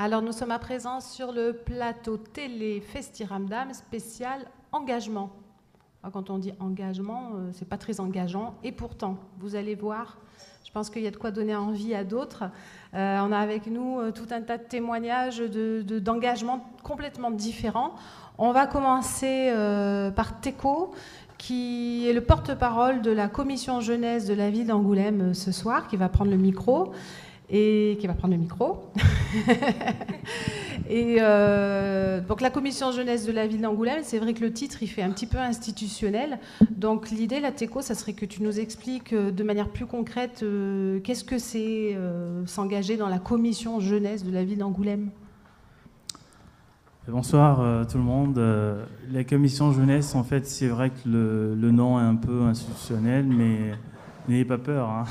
Alors, nous sommes à présent sur le plateau télé Festi-Ramdam spécial engagement. Quand on dit engagement, c'est pas très engageant. Et pourtant, vous allez voir, je pense qu'il y a de quoi donner envie à d'autres. On a avec nous tout un tas de témoignages d'engagement complètement différents. On va commencer par Teco, qui est le porte-parole de la commission jeunesse de la ville d'Angoulême ce soir, qui va prendre le micro. Et donc la commission jeunesse de la ville d'Angoulême, c'est vrai que le titre il fait un petit peu institutionnel. Donc l'idée, la Teco, ça serait que tu nous expliques de manière plus concrète qu'est-ce que c'est s'engager dans la commission jeunesse de la ville d'Angoulême. Bonsoir tout le monde. La commission jeunesse, en fait, c'est vrai que le nom est un peu institutionnel, mais n'ayez pas peur, hein.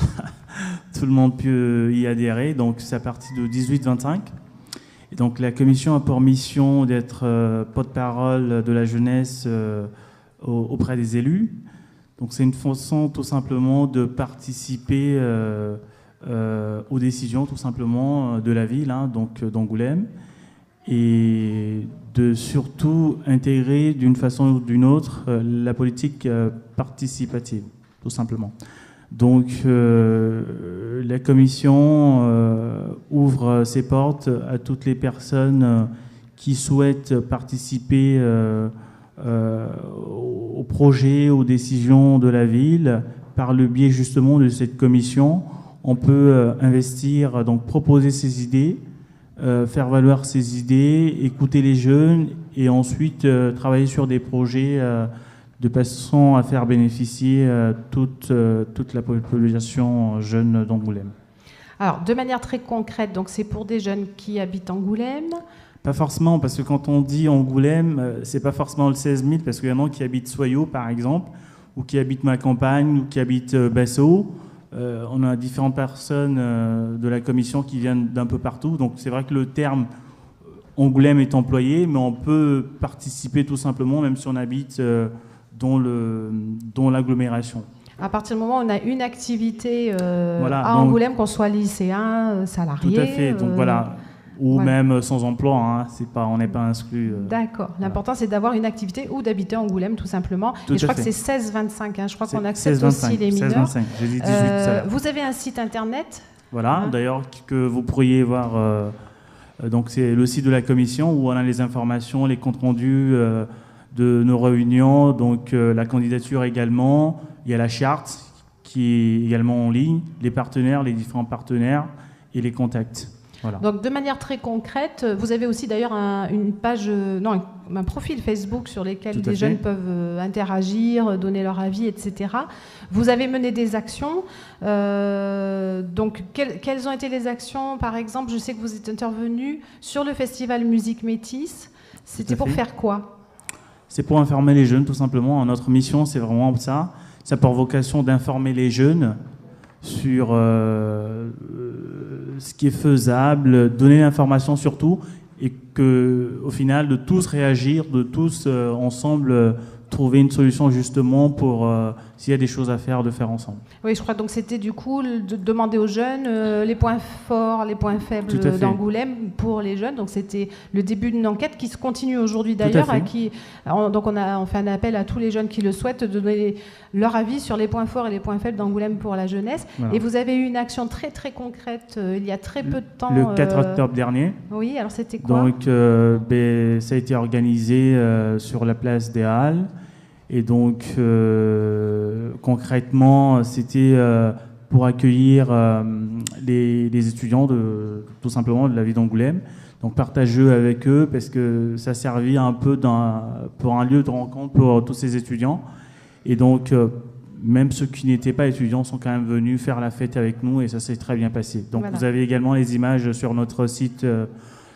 Tout le monde peut y adhérer. Donc c'est à partir de 18-25. Et donc la commission a pour mission d'être porte-parole de la jeunesse auprès des élus. Donc c'est une façon tout simplement de participer aux décisions tout simplement de la ville, hein, donc d'Angoulême, et de surtout intégrer d'une façon ou d'une autre la politique participative, tout simplement. Donc la commission ouvre ses portes à toutes les personnes qui souhaitent participer au projet, aux décisions de la ville. Par le biais justement de cette commission, on peut investir, donc proposer ses idées, faire valoir ses idées, écouter les jeunes et ensuite travailler sur des projets de façon à faire bénéficier toute la population jeune d'Angoulême. Alors, de manière très concrète, donc c'est pour des jeunes qui habitent Angoulême? Pas forcément, parce que quand on dit Angoulême, c'est pas forcément le 16 000, parce qu'il y en a qui habitent Soyaux, par exemple, ou qui habitent ma campagne, ou qui habitent Basso. On a différentes personnes de la commission qui viennent d'un peu partout. Donc c'est vrai que le terme Angoulême est employé, mais on peut participer tout simplement, même si on habite dans l'agglomération. À partir du moment où on a une activité voilà, à Angoulême, qu'on soit lycéen, salarié... Tout à fait, donc voilà. Ou voilà. Même sans emploi, hein, on n'est pas exclu. D'accord. L'important, c'est d'avoir une activité ou d'habiter Angoulême, tout simplement. Et je crois que c'est 16-25. Hein. Je crois qu'on accepte aussi les mineurs. 16-25, j'ai dit 18. Vous avez un site internet? Voilà, d'ailleurs, que vous pourriez voir. Donc, c'est le site de la commission où on a les informations, les comptes rendus de nos réunions. Donc, la candidature également. Il y a la charte qui est également en ligne, les partenaires, les différents partenaires et les contacts. Voilà. Donc, de manière très concrète, vous avez aussi d'ailleurs un profil Facebook sur lequel des jeunes peuvent interagir, donner leur avis, etc. Vous avez mené des actions. Donc, quelles ont été les actions? Par exemple, je sais que vous êtes intervenu sur le festival Musique Métis. C'était pour faire quoi? C'est pour informer les jeunes, tout simplement. Notre mission, c'est vraiment ça. Ça a pour vocation d'informer les jeunes sur ce qui est faisable, donner l'information surtout, et qu'au final, de tous réagir, de tous ensemble trouver une solution justement pour, s'il y a des choses à faire, de faire ensemble. Oui, je crois donc c'était du coup de demander aux jeunes les points forts, les points faibles d'Angoulême pour les jeunes. Donc c'était le début d'une enquête qui se continue aujourd'hui d'ailleurs. Donc on fait un appel à tous les jeunes qui le souhaitent de donner leur avis sur les points forts et les points faibles d'Angoulême pour la jeunesse. Voilà. Et vous avez eu une action très très concrète il y a très peu de temps. Le 4 octobre dernier. Oui, alors c'était quoi? Donc ça a été organisé sur la place des Halles. Et donc, concrètement, c'était pour accueillir les étudiants tout simplement de la ville d'Angoulême. Donc, partager avec eux, parce que ça servait un peu pour un lieu de rencontre pour tous ces étudiants. Et donc, même ceux qui n'étaient pas étudiants sont quand même venus faire la fête avec nous, et ça s'est très bien passé. Donc, voilà. Vous avez également les images sur notre site,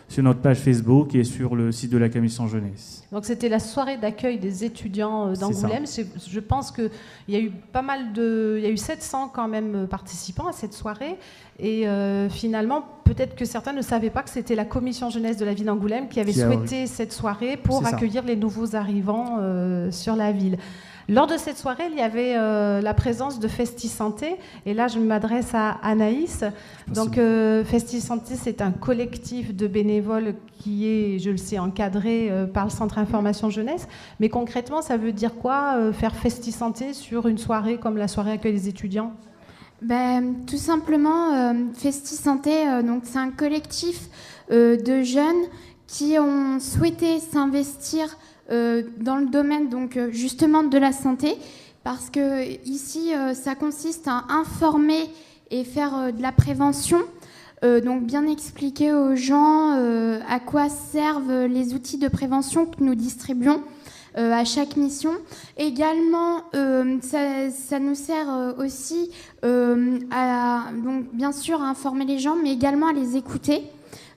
sur notre page Facebook et sur le site de la commission jeunesse. Donc c'était la soirée d'accueil des étudiants d'Angoulême. Je pense qu'il y a eu il y a eu 700 quand même participants à cette soirée. Et finalement, peut-être que certains ne savaient pas que c'était la commission jeunesse de la ville d'Angoulême qui avait souhaité cette soirée pour accueillir les nouveaux arrivants sur la ville. Lors de cette soirée, il y avait la présence de Festi Santé. Et là, je m'adresse à Anaïs. Donc, Festi Santé, c'est un collectif de bénévoles qui est, je le sais, encadré par le Centre Information Jeunesse. Mais concrètement, ça veut dire quoi, faire Festi Santé sur une soirée comme la soirée accueil des étudiants? Tout simplement, Festi Santé, donc c'est un collectif de jeunes qui ont souhaité s'investir dans le domaine donc justement de la santé, parce que ici ça consiste à informer et faire de la prévention, donc bien expliquer aux gens à quoi servent les outils de prévention que nous distribuons à chaque mission. Également, ça nous sert aussi donc bien sûr à informer les gens, mais également à les écouter,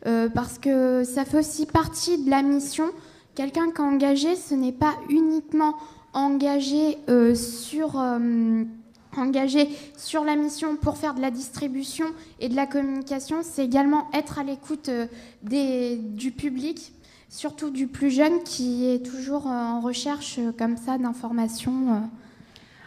parce que ça fait aussi partie de la mission. Quelqu'un qui est engagé, ce n'est pas uniquement engagé sur la mission pour faire de la distribution et de la communication, c'est également être à l'écoute du public, surtout du plus jeune qui est toujours en recherche comme ça d'informations.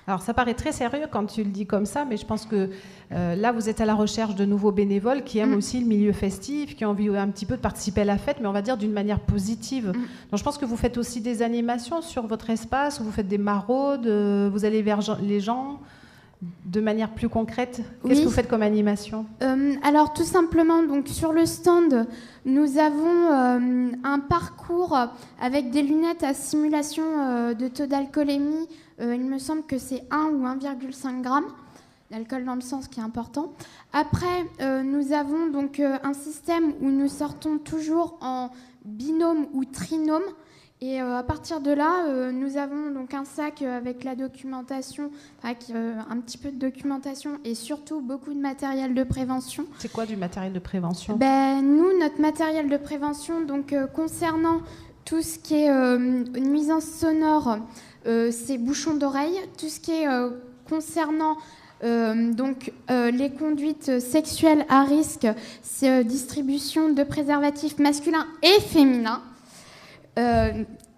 Alors ça paraît très sérieux quand tu le dis comme ça, mais je pense que là vous êtes à la recherche de nouveaux bénévoles qui aiment aussi le milieu festif, qui ont envie un petit peu de participer à la fête, mais on va dire d'une manière positive. Donc je pense que vous faites aussi des animations sur votre espace, où vous faites des maraudes, vous allez vers les gens de manière plus concrète. Qu'est-ce que vous faites comme animation? Alors tout simplement, donc sur le stand, nous avons un parcours avec des lunettes à simulation de taux d'alcoolémie. Il me semble que c'est 1 ou 1,5 g d'alcool dans le sang, ce qui est important. Après, nous avons donc un système où nous sortons toujours en binôme ou trinôme. Et à partir de là, nous avons donc un sac avec la documentation, avec un petit peu de documentation et surtout beaucoup de matériel de prévention. C'est quoi du matériel de prévention? Nous, notre matériel de prévention, donc concernant tout ce qui est nuisance sonore, c'est bouchons d'oreille. Tout ce qui est concernant les conduites sexuelles à risque, c'est distribution de préservatifs masculins et féminins.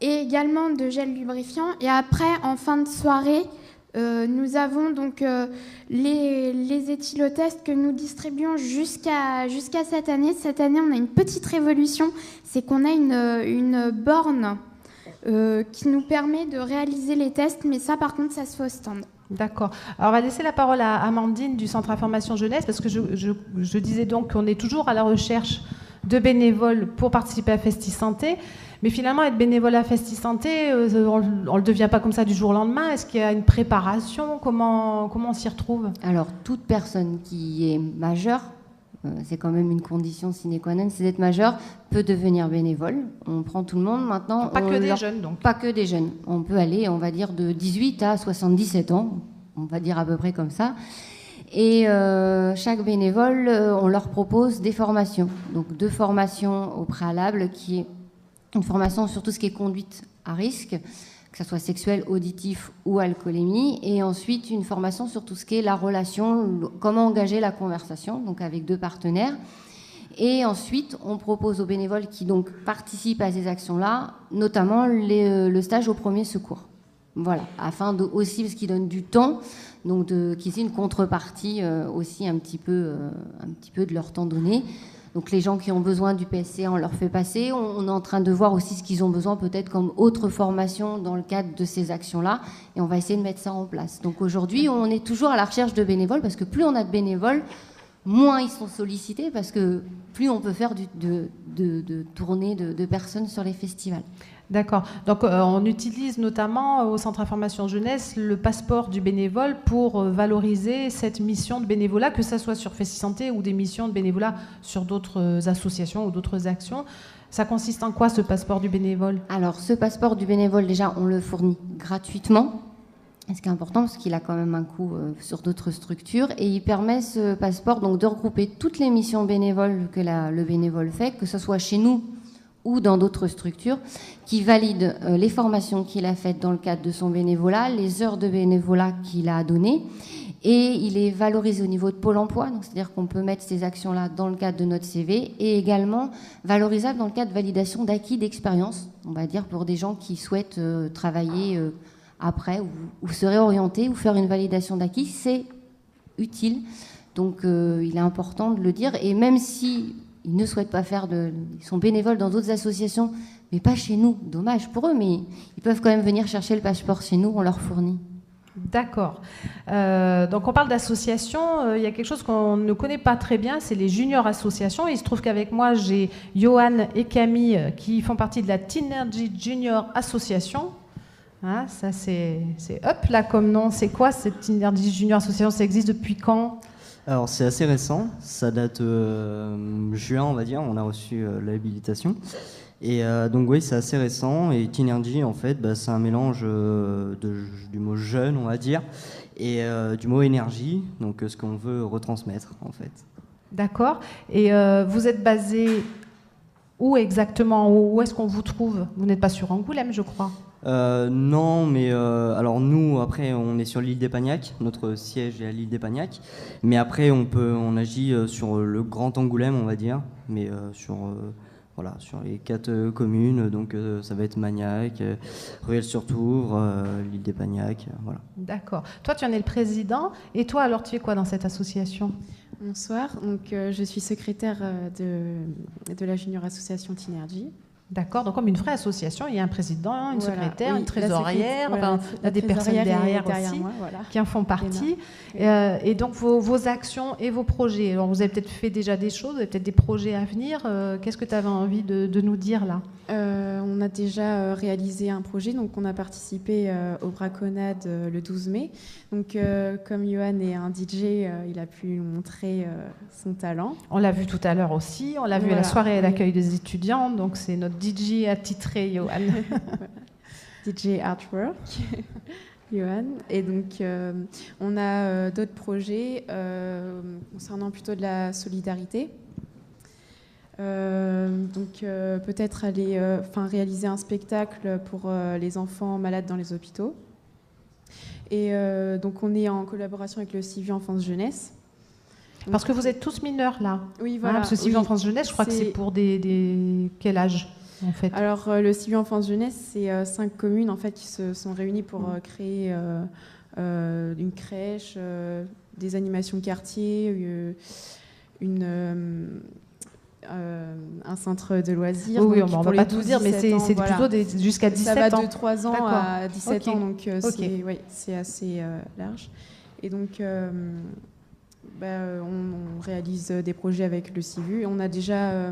Et également de gel lubrifiant. Et après, en fin de soirée, nous avons donc les éthylotests que nous distribuons jusqu'à cette année. Cette année, on a une petite révolution, c'est qu'on a une borne qui nous permet de réaliser les tests, mais ça, par contre, ça se fait au stand. D'accord. Alors, on va laisser la parole à Amandine du Centre Information Jeunesse, parce que je disais donc qu'on est toujours à la recherche de bénévoles pour participer à Festi Santé. Mais finalement, être bénévole à Festi Santé, on ne le devient pas comme ça du jour au lendemain. Est-ce qu'il y a une préparation? Comment on s'y retrouve? Alors, toute personne qui est majeure, c'est quand même une condition sine qua non, c'est d'être majeur, peut devenir bénévole. On prend tout le monde maintenant. Pas que des jeunes, donc. Pas que des jeunes. On peut aller, on va dire, de 18 à 77 ans. On va dire à peu près comme ça. Et chaque bénévole, on leur propose des formations. Donc 2 formations au préalable, qui est une formation sur tout ce qui est conduite à risque, que ce soit sexuel, auditif ou alcoolémie, et ensuite une formation sur tout ce qui est la relation, comment engager la conversation, donc avec 2 partenaires. Et ensuite, on propose aux bénévoles qui donc participent à ces actions-là, notamment le stage au premier secours. Voilà, afin de aussi, parce qu'ils donnent du temps, donc qu'ils aient une contrepartie aussi un petit peu de leur temps donné. Donc les gens qui ont besoin du PSC, on leur fait passer. On est en train de voir aussi ce qu'ils ont besoin peut-être comme autre formation dans le cadre de ces actions-là. Et on va essayer de mettre ça en place. Donc aujourd'hui, on est toujours à la recherche de bénévoles, parce que plus on a de bénévoles, moins ils sont sollicités, parce que plus on peut faire de tournées de personnes sur les festivals. D'accord. Donc, on utilise notamment au Centre Information Jeunesse le passeport du bénévole pour valoriser cette mission de bénévolat, que ce soit sur Festi Santé ou des missions de bénévolat sur d'autres associations ou d'autres actions. Ça consiste en quoi, ce passeport du bénévole? Alors, ce passeport du bénévole, déjà, on le fournit gratuitement. Ce qui est important, parce qu'il a quand même un coût sur d'autres structures. Et il permet, ce passeport, donc, de regrouper toutes les missions bénévoles que le bénévole fait, que ce soit chez nous ou dans d'autres structures, qui valident les formations qu'il a faites dans le cadre de son bénévolat, les heures de bénévolat qu'il a données, et il est valorisé au niveau de Pôle emploi, donc c'est-à-dire qu'on peut mettre ces actions-là dans le cadre de notre CV, et également valorisable dans le cadre de validation d'acquis d'expérience, on va dire pour des gens qui souhaitent travailler après ou se réorienter ou faire une validation d'acquis, c'est utile. Donc il est important de le dire. Et même si ils ne souhaitent pas ils sont bénévoles dans d'autres associations, mais pas chez nous, dommage pour eux, mais ils peuvent quand même venir chercher le passeport chez nous, on leur fournit. D'accord. Donc on parle d'associations. Il y a quelque chose qu'on ne connaît pas très bien, c'est les juniors associations. Il se trouve qu'avec moi, j'ai Johan et Camille qui font partie de la Teenergy Junior Association. Hein, ça, c'est up là comme nom. C'est quoi cette Teenergy Junior Association? Ça existe depuis quand? Alors c'est assez récent, ça date juin on va dire, on a reçu l'habilitation. Et donc oui, c'est assez récent, et Teenergy en fait, c'est un mélange du mot jeune on va dire, et du mot énergie, donc ce qu'on veut retransmettre en fait. D'accord. Et vous êtes basé où exactement? Où est-ce qu'on vous trouve? Vous n'êtes pas sur Angoulême, je crois. Non, mais alors nous, après, on est sur l'île d'Épagnac, notre siège est à l'île d'Épagnac, mais après, on agit sur le Grand Angoulême, on va dire, mais sur les 4 communes, donc ça va être Magnac, Rueil-sur-Tour, l'île d'Épagnac, voilà. D'accord. Toi, tu en es le président, et toi, alors, tu fais quoi dans cette association? Bonsoir, donc je suis secrétaire de la Junior Association Teenergy. D'accord, donc comme une vraie association, il y a un président, une secrétaire, oui, une trésorière, il y a des personnes derrière aussi moi, voilà, qui en font partie. Et donc vos actions et vos projets, alors vous avez peut-être fait déjà des choses, vous avez peut-être des projets à venir. Qu'est-ce que tu avais envie de nous dire là? On a déjà réalisé un projet, donc on a participé aux Braconnades le 12 mai. Donc comme Johan est un DJ, il a pu montrer son talent. On l'a vu tout à l'heure aussi, on l'a vu à la soirée à l'accueil des étudiants, donc c'est notre DJ attitré, Johan. DJ Artwork, Johan. Et donc, on a d'autres projets concernant plutôt de la solidarité. Donc, peut-être aller réaliser un spectacle pour les enfants malades dans les hôpitaux. Et donc, on est en collaboration avec le CIVI Enfance Jeunesse. Parce que vous êtes tous mineurs là. Oui, voilà. Parce que CIVI Enfance Jeunesse, je crois que c'est pour quel âge en fait? Alors, le CIVI Enfance Jeunesse, c'est 5 communes en fait, qui se sont réunies pour créer une crèche, des animations quartier, un centre de loisirs. Oui, on ne va pas tout dire, mais c'est plutôt jusqu'à 17 ans. Ça va de 3 ans à 17 ans, donc c'est assez large. Et donc, on réalise des projets avec le CIVU. On a déjà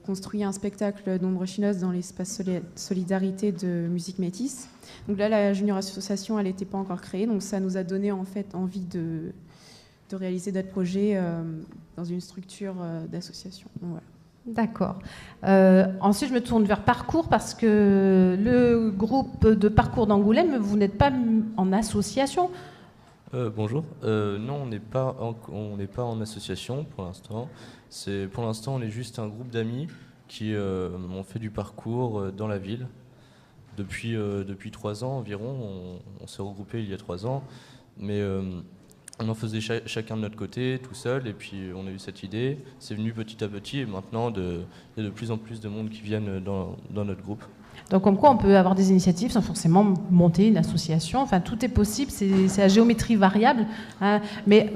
construit un spectacle d'ombre chinoise dans l'espace solidarité de musique métisse. Donc là, la Junior Association, elle n'était pas encore créée, donc ça nous a donné en fait envie de réaliser d'autres projets dans une structure d'association. Voilà. D'accord. Ensuite, je me tourne vers Parcours parce que le groupe de Parcours d'Angoulême, vous n'êtes pas en association? Bonjour. Non, on n'est pas en association pour l'instant. Pour l'instant, on est juste un groupe d'amis qui ont fait du parcours dans la ville. Depuis 3 ans environ, on s'est regroupés il y a 3 ans, mais on en faisait chacun de notre côté, tout seul, et puis on a eu cette idée. C'est venu petit à petit, et maintenant, il y a de plus en plus de monde qui viennent dans notre groupe. Donc, comme quoi, on peut avoir des initiatives sans forcément monter une association. Enfin, tout est possible, c'est à géométrie variable. Hein. Mais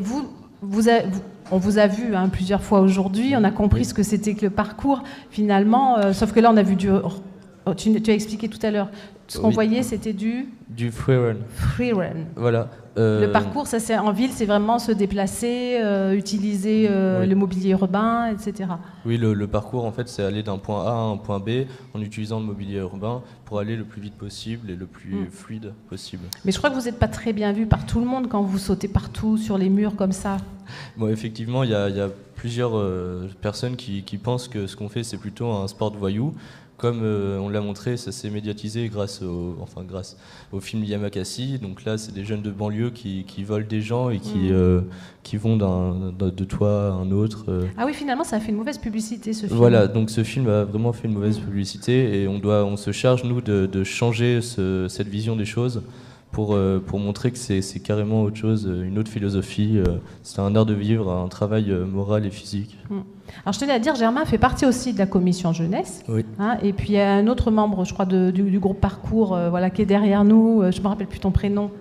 on vous a vu plusieurs fois aujourd'hui, on a compris ce que c'était que le parcours, finalement. Sauf que là, on a vu tu as expliqué tout à l'heure. Ce qu'on voyait, c'était du freerun. Freerun. Voilà. Le parcours, ça, c'est en ville, c'est vraiment se déplacer, utiliser le mobilier urbain, etc. Oui, le parcours, en fait, c'est aller d'un point A à un point B en utilisant le mobilier urbain pour aller le plus vite possible et le plus fluide possible. Mais je crois que vous n'êtes pas très bien vu par tout le monde quand vous sautez partout sur les murs comme ça. Bon, effectivement, il y a plusieurs personnes qui pensent que ce qu'on fait, c'est plutôt un sport de voyous. Comme on l'a montré, ça s'est médiatisé grâce au film Yamakasi. Donc là, c'est des jeunes de banlieue qui volent des gens et qui vont de toit à un autre. Ah oui, finalement, ça a fait une mauvaise publicité, ce film. Voilà, donc ce film a vraiment fait une mauvaise publicité et on se charge, nous, de changer cette vision des choses pour montrer que c'est carrément autre chose, une autre philosophie. C'est un art de vivre, un travail moral et physique. Alors je tenais à dire, Germain fait partie aussi de la commission jeunesse. Oui. Hein, et puis il y a un autre membre, je crois, du groupe Parcours, voilà, qui est derrière nous. Je ne me rappelle plus ton prénom.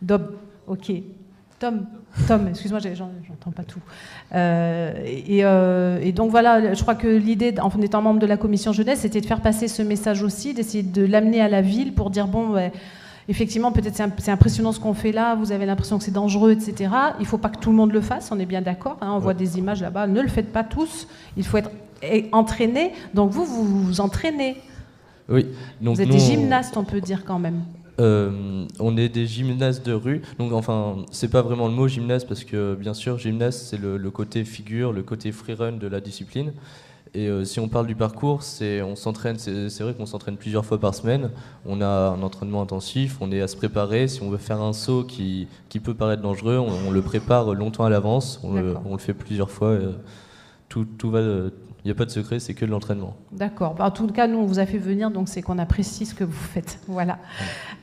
Dob. Ok. Tom, excuse-moi, j'entends pas tout. Et donc voilà, je crois que l'idée, en étant membre de la commission jeunesse, c'était de faire passer ce message aussi, d'essayer de l'amener à la ville pour dire, bon, ouais, effectivement, peut-être c'est impressionnant ce qu'on fait là, vous avez l'impression que c'est dangereux, etc. Il ne faut pas que tout le monde le fasse, on est bien d'accord, hein, on voit des images là-bas, ne le faites pas tous, il faut être entraîné. Donc vous vous entraînez. Oui. Donc vous êtes des gymnastes, on peut dire quand même. On est des gymnastes de rue, donc enfin c'est pas vraiment le mot gymnaste parce que bien sûr gymnaste c'est le côté figure, le côté freerun de la discipline. Et si on parle du parcours, on s'entraîne, c'est vrai qu'on s'entraîne plusieurs fois par semaine. On a un entraînement intensif, on est à se préparer. Si on veut faire un saut qui peut paraître dangereux, on le prépare longtemps à l'avance. On le fait plusieurs fois. Tout va. Il n'y a pas de secret, c'est que de l'entraînement. D'accord. En tout cas, nous, on vous a fait venir, donc c'est qu'on apprécie ce que vous faites. Voilà.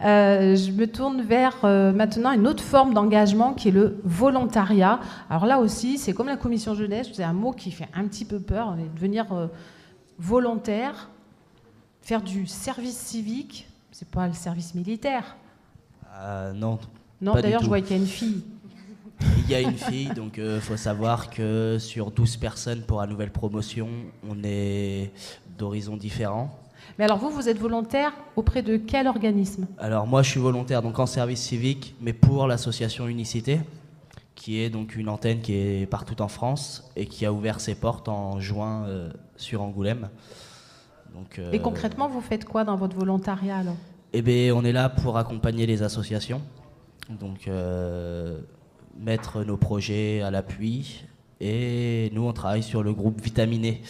Je me tourne vers maintenant une autre forme d'engagement qui est le volontariat. Alors là aussi, c'est comme la commission jeunesse, c'est un mot qui fait un petit peu peur, devenir volontaire, faire du service civique, c'est pas le service militaire. Non. Non, d'ailleurs, je vois qu'il y a une fille. Il y a une fille, donc il faut savoir que sur 12 personnes pour la nouvelle promotion, on est d'horizons différents. Mais alors vous êtes volontaire auprès de quel organisme? Alors moi je suis volontaire donc en service civique, mais pour l'association Unicité, qui est donc une antenne qui est partout en France et qui a ouvert ses portes en juin sur Angoulême. Donc, et concrètement, vous faites quoi dans votre volontariat alors? Eh bien, on est là pour accompagner les associations. Donc mettre nos projets à l'appui et nous on travaille sur le groupe Vitaminé.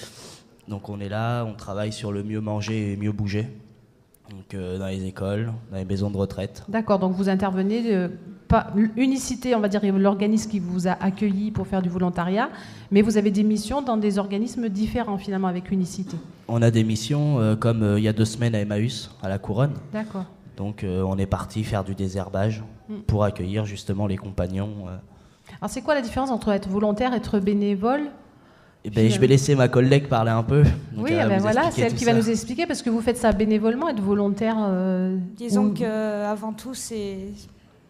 Donc on est là, on travaille sur le mieux manger et mieux bouger. Donc dans les écoles, dans les maisons de retraite. D'accord, donc vous intervenez, pas Unicité, on va dire l'organisme qui vous a accueilli pour faire du volontariat, mais vous avez des missions dans des organismes différents finalement avec Unicité. On a des missions comme il y a 2 semaines à Emmaüs, à la Couronne. D'accord. Donc on est parti faire du désherbage pour accueillir justement les compagnons. Alors c'est quoi la différence entre être volontaire et être bénévole? Eh ben, je vais laisser ma collègue parler un peu. Donc, oui, ben voilà, c'est elle qui va nous expliquer parce que vous faites ça bénévolement, être volontaire. Disons qu'avant tout,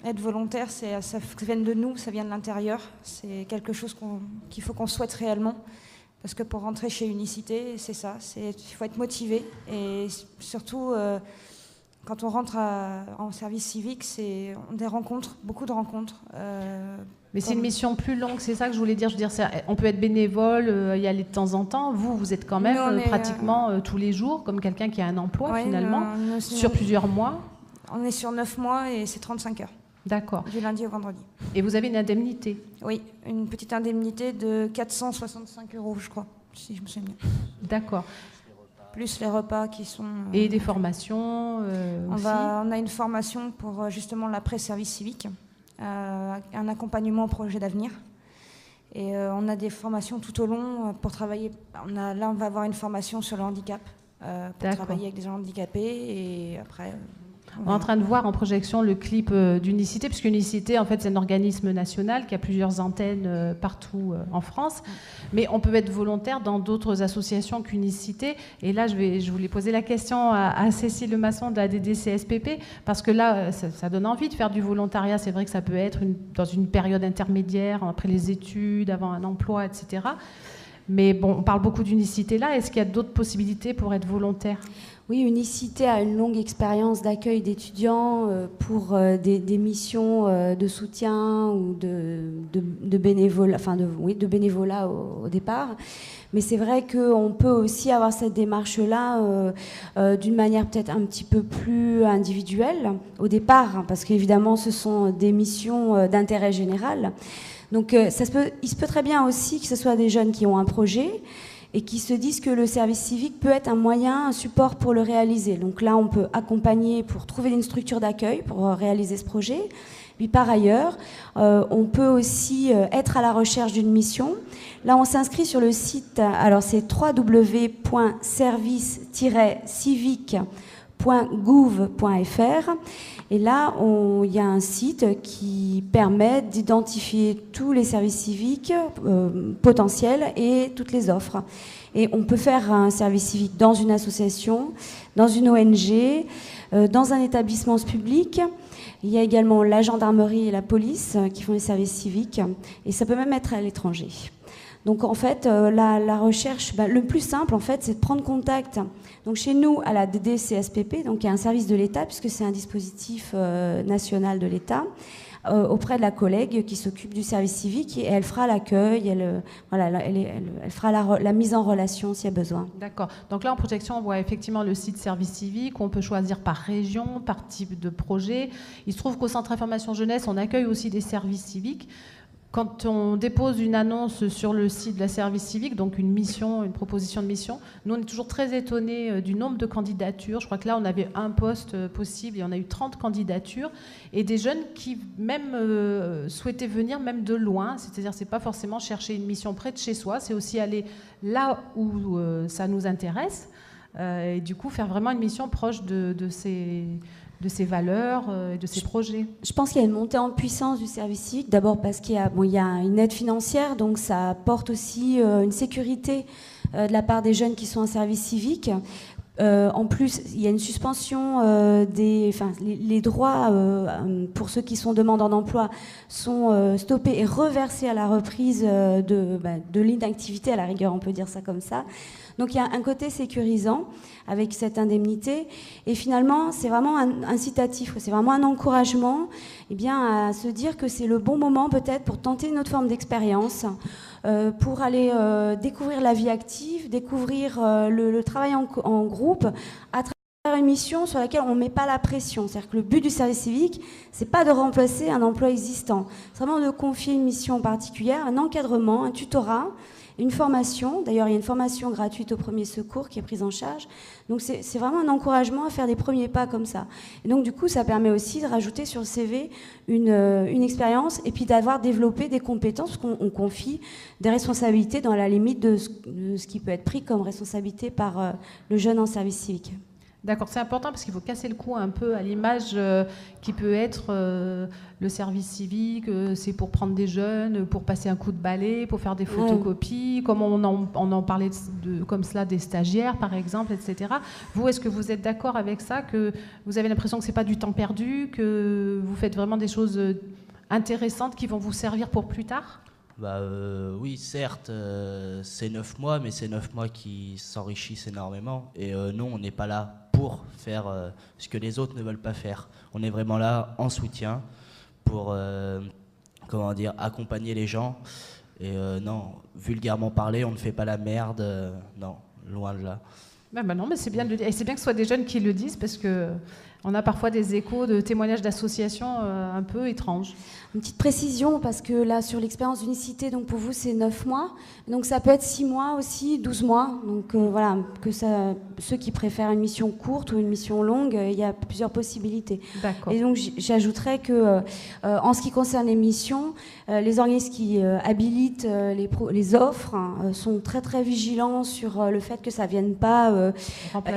être volontaire, ça vient de nous, ça vient de l'intérieur. C'est quelque chose qu'il faut qu'on souhaite réellement. Parce que pour rentrer chez Unicité, c'est ça, il faut être motivé. Et surtout, quand on rentre en service civique, c'est des rencontres, beaucoup de rencontres. Mais c'est une mission plus longue, c'est ça que je voulais dire. Je veux dire, on peut être bénévole, y aller de temps en temps. Vous êtes quand même pratiquement tous les jours, comme quelqu'un qui a un emploi finalement, sur plusieurs mois. On est sur 9 mois et c'est 35 heures. D'accord. Du lundi au vendredi. Et vous avez une indemnité? Oui, une petite indemnité de 465 €, je crois, si je me souviens bien. D'accord. Plus les repas qui sont... Et des formations aussi. On a une formation pour justement l'après-service civique, un accompagnement au projet d'avenir. Et on a des formations tout au long pour travailler. Là, on va avoir une formation sur le handicap, pour travailler avec des gens handicapés. Et après... On est en train de voir en projection le clip d'Unicité, puisque Unicité, en fait, c'est un organisme national qui a plusieurs antennes partout en France. Mais on peut être volontaire dans d'autres associations qu'Unicité. Et là, je voulais poser la question à Cécile Lemasson de la DDCSPP, parce que là, ça donne envie de faire du volontariat. C'est vrai que ça peut être dans une période intermédiaire, après les études, avant un emploi, etc. Mais bon, on parle beaucoup d'Unicité là. Est-ce qu'il y a d'autres possibilités pour être volontaire ? Oui, Unicité a une longue expérience d'accueil d'étudiants pour des missions de soutien ou de bénévolat, de bénévolat au départ. Mais c'est vrai qu'on peut aussi avoir cette démarche-là d'une manière peut-être un petit peu plus individuelle au départ, hein, parce qu'évidemment, ce sont des missions d'intérêt général. Donc, il se peut très bien aussi que ce soit des jeunes qui ont un projet et qui se disent que le service civique peut être un moyen, un support pour le réaliser. Donc là, on peut accompagner pour trouver une structure d'accueil pour réaliser ce projet. Puis par ailleurs, on peut aussi être à la recherche d'une mission. Là, on s'inscrit sur le site, alors c'est www.service-civique.fr. .gouv.fr. Et là, il y a un site qui permet d'identifier tous les services civiques potentiels et toutes les offres. Et on peut faire un service civique dans une association, dans une ONG, dans un établissement public. Il y a également la gendarmerie et la police qui font les services civiques. Et ça peut même être à l'étranger. Donc en fait, la recherche, le plus simple en fait, c'est de prendre contact. Donc chez nous, à la DDCSPP, donc il y a un service de l'État puisque c'est un dispositif national de l'État, auprès de la collègue qui s'occupe du service civique, et elle fera l'accueil, elle fera la mise en relation s'il y a besoin. D'accord. Donc là, en projection, on voit effectivement le site service civique. On peut choisir par région, par type de projet. Il se trouve qu'au Centre Information Jeunesse, on accueille aussi des services civiques. Quand on dépose une annonce sur le site de la service civique, donc une mission, une proposition de mission, nous on est toujours très étonnés du nombre de candidatures. Je crois que là on avait un poste possible et on a eu 30 candidatures, et des jeunes qui même souhaitaient venir même de loin, c'est-à-dire c'est pas forcément chercher une mission près de chez soi, c'est aussi aller là où ça nous intéresse, et du coup faire vraiment une mission proche de ces valeurs et de ces projets. Je pense qu'il y a une montée en puissance du service civique, d'abord parce qu'il y a une aide financière, donc ça apporte aussi une sécurité de la part des jeunes qui sont en service civique. En plus, il y a une suspension les droits pour ceux qui sont demandeurs d'emploi sont stoppés et reversés à la reprise de l'inactivité, à la rigueur, on peut dire ça comme ça. Donc il y a un côté sécurisant avec cette indemnité, et finalement c'est vraiment incitatif, c'est vraiment un encouragement à se dire que c'est le bon moment peut-être pour tenter une autre forme d'expérience, pour aller découvrir la vie active, découvrir le travail en groupe à travers une mission sur laquelle on ne met pas la pression. C'est-à-dire que le but du service civique, c'est pas de remplacer un emploi existant, c'est vraiment de confier une mission particulière, un encadrement, un tutorat, une formation. D'ailleurs, il y a une formation gratuite au premier secours qui est prise en charge. Donc, c'est vraiment un encouragement à faire des premiers pas comme ça. Et donc, du coup, ça permet aussi de rajouter sur le CV une expérience, et puis d'avoir développé des compétences, parce qu'on confie des responsabilités dans la limite de ce qui peut être pris comme responsabilité par le jeune en service civique. D'accord, c'est important parce qu'il faut casser le cou un peu à l'image qui peut être le service civique, c'est pour prendre des jeunes, pour passer un coup de balai, pour faire des photocopies, comme on en parlait comme cela des stagiaires par exemple, etc. Vous, est-ce que vous êtes d'accord avec ça, que vous avez l'impression que c'est pas du temps perdu, que vous faites vraiment des choses intéressantes qui vont vous servir pour plus tard ? Oui, certes, c'est 9 mois, mais c'est 9 mois qui s'enrichissent énormément. Et non, on n'est pas là pour faire ce que les autres ne veulent pas faire. On est vraiment là en soutien pour accompagner les gens. Et non, vulgairement parlé, on ne fait pas la merde. Non, loin de là. Non, mais c'est bien de le dire. Et c'est bien que ce soit des jeunes qui le disent, parce que on a parfois des échos de témoignages d'associations un peu étranges. Une petite précision, parce que là, sur l'expérience d'unicité, donc pour vous, c'est 9 mois. Donc ça peut être 6 mois aussi, 12 mois. Donc voilà, ceux qui préfèrent une mission courte ou une mission longue, il y a plusieurs possibilités. D'accord. Et donc j'ajouterais que, en ce qui concerne les missions, les organismes qui habilitent les offres sont très très vigilants sur le fait que ça ne vienne pas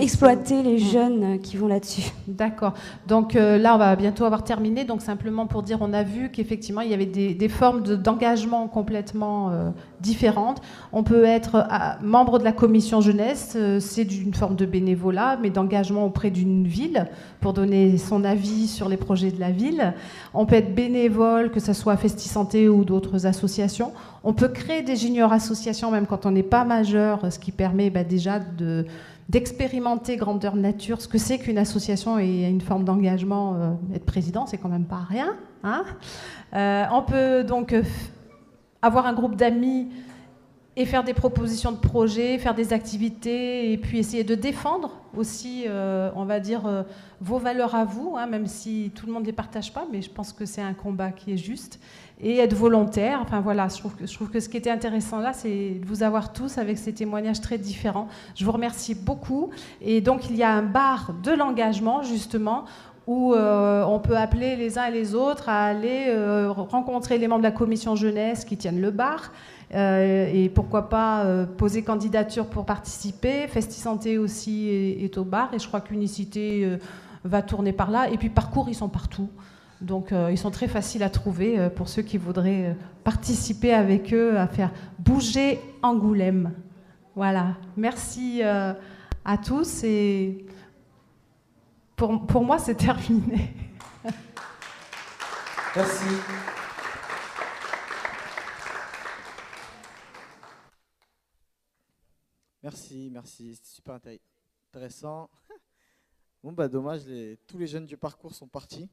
exploiter les jeunes qui vont là-dessus. D'accord. Donc là, on va bientôt avoir terminé. Donc simplement pour dire, on a vu qu'effectivement, il y avait des formes d'engagement complètement différentes. On peut être membre de la commission jeunesse, c'est une forme de bénévolat, mais d'engagement auprès d'une ville pour donner son avis sur les projets de la ville. On peut être bénévole, que ce soit Festi-Santé ou d'autres associations. On peut créer des juniors associations même quand on n'est pas majeur, ce qui permet déjà d'expérimenter grandeur nature, ce que c'est qu'une association et une forme d'engagement. Être président, c'est quand même pas rien. Hein, on peut donc avoir un groupe d'amis et faire des propositions de projets, faire des activités, et puis essayer de défendre aussi, on va dire, vos valeurs à vous, hein, même si tout le monde ne les partage pas, mais je pense que c'est un combat qui est juste. Et être volontaire, enfin voilà, je trouve que ce qui était intéressant là, c'est de vous avoir tous avec ces témoignages très différents. Je vous remercie beaucoup. Et donc, il y a un bar de l'engagement, justement, où on peut appeler les uns et les autres à aller rencontrer les membres de la commission jeunesse qui tiennent le bar, Et pourquoi pas poser candidature pour participer. Festi-Santé aussi est au bar, et je crois qu'Unicité va tourner par là. Et puis Parcours, ils sont partout. Donc ils sont très faciles à trouver pour ceux qui voudraient participer avec eux à faire bouger Angoulême. Voilà, merci à tous, et pour moi c'est terminé. Merci. Merci, c'était super intéressant. Bon, bah dommage, tous les jeunes du parcours sont partis.